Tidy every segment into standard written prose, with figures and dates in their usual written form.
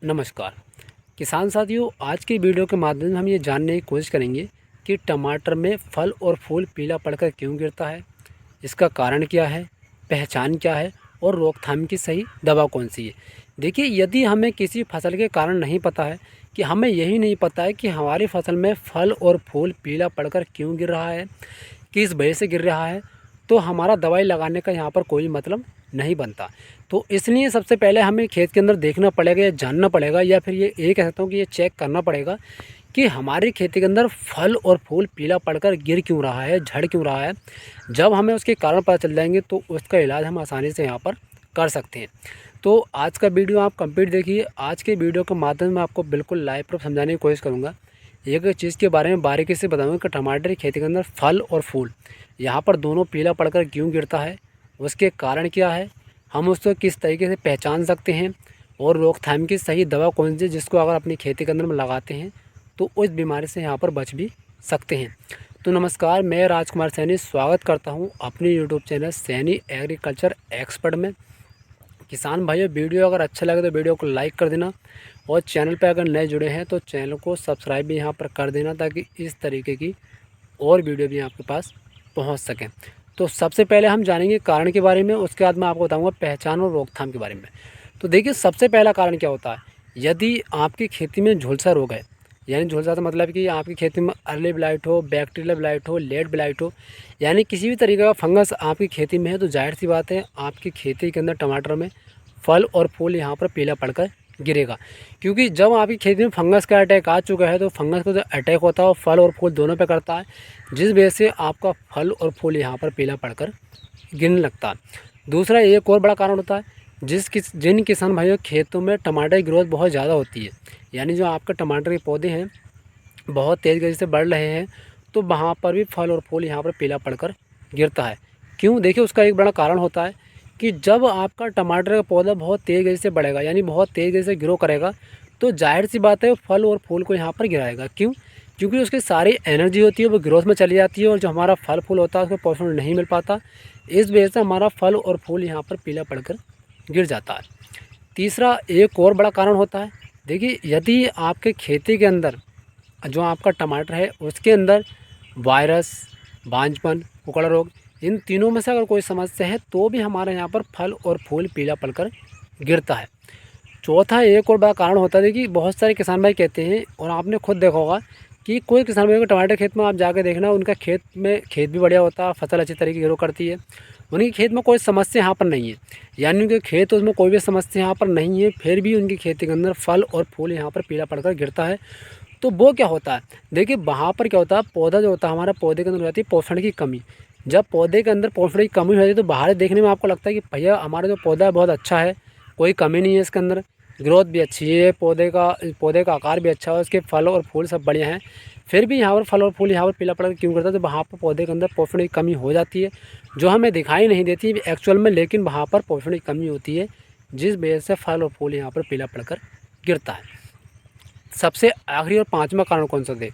नमस्कार किसान साथियों, आज की वीडियो के माध्यम से हम ये जानने की कोशिश करेंगे कि टमाटर में फल और फूल पीला पड़कर क्यों गिरता है, इसका कारण क्या है, पहचान क्या है और रोकथाम की सही दवा कौन सी है। देखिए, यदि हमें किसी फसल के कारण नहीं पता है, कि हमें यही नहीं पता है कि हमारी फसल में फल और फूल पीला पड़कर क्यों गिर रहा है, किस वजह से गिर रहा है, तो हमारा दवाई लगाने का यहाँ पर कोई मतलब नहीं बनता। तो इसलिए सबसे पहले हमें खेत के अंदर देखना पड़ेगा या जानना पड़ेगा, या फिर ये कह सकता हूँ कि ये चेक करना पड़ेगा कि हमारी खेती के अंदर फल और फूल पीला पड़कर गिर क्यों रहा है, झड़ क्यों रहा है। जब हमें उसके कारण पता चल जाएंगे तो उसका इलाज हम आसानी से यहाँ पर कर सकते हैं। तो आज का वीडियो आप कंप्लीट देखिए। आज के वीडियो के माध्यम में आपको बिल्कुल लाइव प्रूफ समझाने की कोशिश करूँगा। एक चीज़ के बारे में बारीकी से बताऊँगा कि टमाटर की खेती के अंदर फल और फूल यहाँ पर दोनों पीला पड़कर क्यों गिरता है, उसके कारण क्या है, हम उसको किस तरीके से पहचान सकते हैं, और रोकथाम की सही दवा कौन सी जिसको अगर अपनी खेती के अंदर में लगाते हैं तो उस बीमारी से यहाँ पर बच भी सकते हैं। तो नमस्कार, मैं राजकुमार सैनी स्वागत करता हूँ अपने YouTube channel Saini agriculture expert में। किसान भाइयों, वीडियो अगर अच्छा लगे तो वीडियो को लाइक कर देना, और चैनल पर अगर नए जुड़े हैं तो चैनल को सब्सक्राइब भी यहाँ पर कर देना, ताकि इस तरीके की और वीडियो भी आपके पास पहुँच सकें। तो सबसे पहले हम जानेंगे कारण के बारे में, उसके बाद मैं आपको बताऊंगा पहचान और रोकथाम के बारे में। तो देखिए, सबसे पहला कारण क्या होता है, यदि आपकी खेती में झुलसा रोग है, यानी झुलसा तो मतलब कि आपकी खेती में अर्ली ब्लाइट हो, बैक्टीरियल ब्लाइट हो, लेट ब्लाइट हो, यानी किसी भी तरीके का फंगस आपकी खेती में है, तो जाहिर सी बात है आपकी खेती के अंदर टमाटर में फल और फूल यहाँ पर पीला पड़कर गिरेगा। क्योंकि जब आपकी खेती में फंगस का अटैक आ चुका है, तो फंगस का जो अटैक होता है वो फल और फूल दोनों पे करता है, जिस वजह से आपका फल और फूल यहाँ पर पीला पड़कर गिरने लगता है। दूसरा एक और बड़ा कारण होता है, जिन किसान भाइयों खेतों में टमाटर की ग्रोथ बहुत ज़्यादा होती है, यानी जो आपके टमाटर के पौधे हैं बहुत तेज़ गति से बढ़ रहे हैं, तो वहाँ पर भी फल और फूल यहाँ पर पीला पड़कर गिरता है। क्यों? देखिए, उसका एक बड़ा कारण होता है कि जब आपका टमाटर का पौधा बहुत तेज़ गति से बढ़ेगा, यानी बहुत तेज़ गति से ग्रो करेगा, तो जाहिर सी बात है वो फल और फूल को यहाँ पर गिराएगा। क्यों? क्योंकि उसकी सारी एनर्जी होती है वो ग्रोथ में चली जाती है, और जो हमारा फल फूल होता है उसको पोषण नहीं मिल पाता। इस वजह से हमारा फल और फूल यहाँ पर पीला पड़कर गिर जाता है। तीसरा एक और बड़ा कारण होता है, देखिए, यदि आपके खेती के अंदर जो आपका टमाटर है उसके अंदर वायरस, बांझपन, कुकड़ा रोग, इन तीनों में से अगर कोई समस्या है तो भी हमारे यहाँ पर फल और फूल पीला पड़कर गिरता है। चौथा एक और बड़ा कारण होता है, देखिए, बहुत सारे किसान भाई कहते हैं, और आपने खुद देखा होगा कि कोई किसान भाई को टमाटर खेत में आप जाकर देखना, उनका खेत भी बढ़िया होता है, फसल अच्छी तरीके की ग्रो करती है, उनके खेत में कोई समस्या यहाँ पर नहीं है, यानी उनके खेत उसमें कोई भी समस्या यहाँ पर नहीं है, फिर भी उनकी खेती के अंदर फल और फूल यहाँ पर पीला पड़कर गिरता है। तो वो क्या होता है, देखिए, वहाँ पर क्या होता है, पौधा जो होता है हमारा, पौधे के अंदर हो जाती है पोषण की कमी। जब पौधे के अंदर पोषण की कमी हो जाती है तो बाहर देखने में आपको लगता है कि भैया हमारा जो पौधा है बहुत अच्छा है, कोई कमी नहीं है इसके अंदर, ग्रोथ भी अच्छी है, पौधे का आकार भी अच्छा है, उसके फल और फूल सब बढ़िया हैं, फिर भी यहाँ पर फल और फूल यहाँ पर पीला पड़कर क्यों करता है, तो वहाँ पर पौधे के अंदर पोषण की कमी हो जाती है, जो हमें दिखाई नहीं देती एक्चुअल में, लेकिन वहाँ पर पोषण की कमी होती है, जिस वजह से फल और फूल यहाँ पर पीला पड़कर गिरता है। सबसे आखिरी और पांचवा कारण कौन सा है,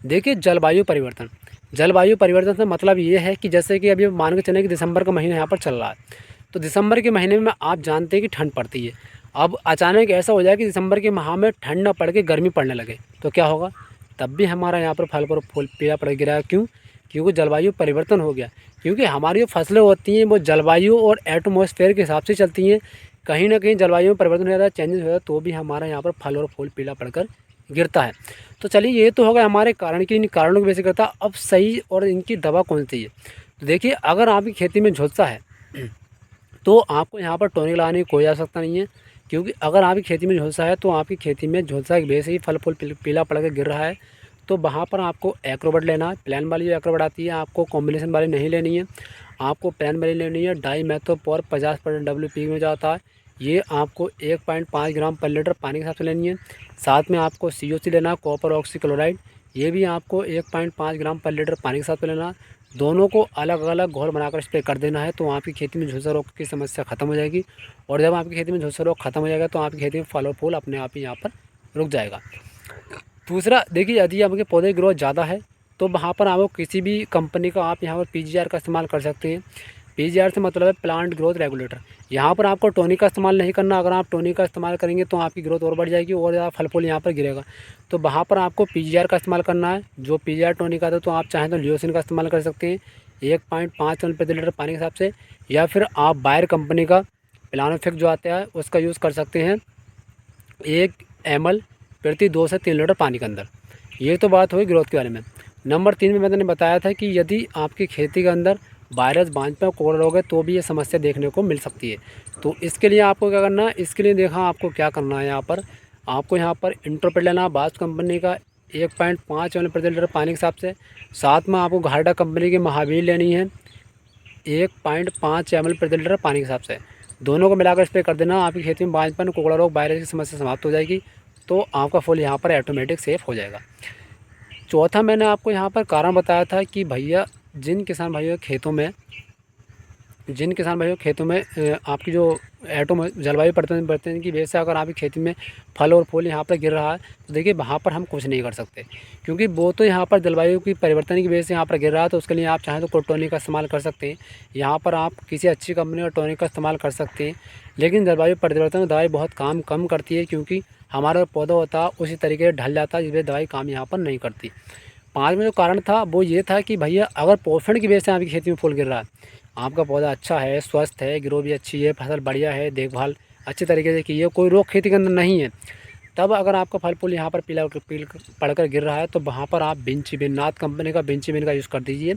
देखिए, जलवायु परिवर्तन। जलवायु परिवर्तन से मतलब ये है कि जैसे कि अभी मान के चलें कि दिसंबर का महीना यहाँ पर चल रहा है, तो दिसंबर के महीने में आप जानते हैं कि ठंड पड़ती है। अब अचानक ऐसा हो जाए कि दिसंबर के माह में ठंड न पड़ के गर्मी पड़ने लगे, तो क्या होगा, तब भी हमारा यहाँ पर फल पर फूल पीला पड़ गिरा। क्यों? क्योंकि जलवायु परिवर्तन हो गया। क्योंकि हमारी जो फसलें होती हैं वो जलवायु और एटमॉस्फेयर के हिसाब से चलती हैं, कहीं ना कहीं जलवायु में परिवर्तन हो जाता है, चेंजेस हो जाता है, तो भी हमारा यहाँ पर फल और फूल पीला पड़कर गिरता है। तो चलिए, ये तो होगा हमारे कारण की, इन कारणों की वजह से करता है। अब सही और इनकी दवा कौन सी है, तो देखिए, अगर आपकी खेती में झुलसा है तो आपको यहाँ पर टॉनिक लगाने की कोई आवश्यकता नहीं है। क्योंकि अगर आपकी खेती में झुलसा है तो आपकी खेती में झुलसा की वजह से ही फल फूल पीला पड़ कर गिर रहा है, तो वहाँ पर आपको एक्रोबट लेना है। प्लान वाली जो एक्रोबट आती है आपको कॉम्बिनेशन वाली नहीं लेनी है, आपको प्लान वाली लेनी है। डाई मैथोपोर 50% WP में जाता है, ये आपको 1.5 ग्राम पर लीटर पानी के साथ में लेनी है। साथ में आपको COC लेना है, कॉपर ऑक्सीक्लोराइड, ये भी आपको 1.5 ग्राम पर लीटर पानी के साथ में लेना है। दोनों को अलग अलग घोल बनाकर स्प्रे कर देना है, तो आपकी खेती में झुलसा रोग की समस्या खत्म हो जाएगी। और जब आपकी खेती में झुलसा रोग खत्म हो जाएगा तो आपकी खेती में फल और फूल अपने आप ही यहाँ पर रुक जाएगा। दूसरा, देखिए, यदि आपके पौधे की ग्रोथ ज़्यादा है तो वहाँ पर आपको किसी भी कंपनी का आप यहाँ पर PGR का इस्तेमाल कर सकते हैं। पीजीआर से मतलब है प्लांट ग्रोथ रेगुलेटर। यहाँ पर आपको टोनिक का इस्तेमाल नहीं करना। अगर आप टोनिक का इस्तेमाल करेंगे तो आपकी ग्रोथ और बढ़ जाएगी और ज़्यादा फल फूल यहाँ पर गिरेगा। तो वहाँ पर आपको पीजीआर का इस्तेमाल करना है। जो पीजीआर टोनिक आता है तो आप चाहें तो लियोसिन का इस्तेमाल कर सकते हैं 1.5 ml प्रति लीटर पानी के हिसाब से, या फिर आप बायर कंपनी का प्लानोफिक जो आता है उसका यूज़ कर सकते हैं 1 ml प्रति 2 से 3 लीटर पानी के अंदर। ये तो बात हुई ग्रोथ के बारे में। नंबर 3 में मैंने बताया था कि यदि आपकी खेती के अंदर वायरस, बांझपन, कोड़ा रोग है तो भी ये समस्या देखने को मिल सकती है। तो इसके लिए आपको क्या करना है, इसके लिए देखा आपको क्या करना है। आपको यहाँ पर इंट्रोपिड लेना है बास्ट कंपनी का 1.5 ml प्रति लीटर पानी के हिसाब से। साथ में आपको घाटा कंपनी की महावीर लेनी है 1.5 ml प्रति लीटर पानी के हिसाब से। दोनों को मिलाकर स्प्रे कर देना। आपकी खेती में बांझपन, कोकड़ा रोग, वायरस की समस्या समाप्त हो जाएगी। तो आपका फूल यहाँ पर ऑटोमेटिक सेफ हो जाएगा। चौथा मैंने आपको यहाँ पर कारण बताया था कि भैया जिन किसान भाइयों के खेतों में आपकी जो जलवायु परिवर्तन की वजह से अगर आपकी खेती में फल और फूल यहाँ पर गिर रहा है तो देखिए वहाँ पर हम कुछ नहीं कर सकते, क्योंकि वो तो यहाँ पर जलवायु की परिवर्तन की वजह से यहाँ पर गिर रहा है। तो उसके लिए आप चाहें तो टोनिक का इस्तेमाल कर सकते हैं। यहाँ पर आप किसी अच्छी कंपनी का टोनिक का इस्तेमाल कर सकते हैं। लेकिन जलवायु परिवर्तन में दवाई बहुत काम कम करती है, क्योंकि हमारा पौधा होता है उसी तरीके से ढल जाता है, जिसमें दवाई काम यहाँ पर नहीं करती। 5 में जो कारण था वो ये था कि भैया अगर पोषण की वजह से आपकी खेती में फूल गिर रहा है, आपका पौधा अच्छा है, स्वस्थ है, ग्रो भी अच्छी है, फसल बढ़िया है, देखभाल अच्छी तरीके से की है, कोई रोग खेती के अंदर नहीं है, तब अगर आपका फल फूल यहाँ पर पीला पड़कर गिर रहा है तो वहाँ पर आप बिंचीबिन, नाथ कंपनी का बिंचीबिन का यूज़ कर दीजिए।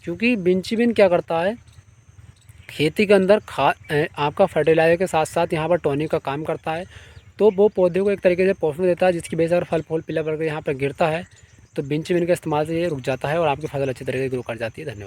क्योंकि बिंचीबिन क्या करता है, खेती के अंदर आपका फर्टिलाइज़र के साथ साथ यहाँ पर टॉनिक का काम करता है। तो वो पौधे को एक तरीके से पोषण देता है, जिसकी वजह से अगर फल फूल पीला पड़कर यहाँ पर गिरता है तो बिंचीबिन के इस्तेमाल से ये रुक जाता है और आपकी फसल अच्छी तरीके से ग्रो कर जाती है। धन्यवाद।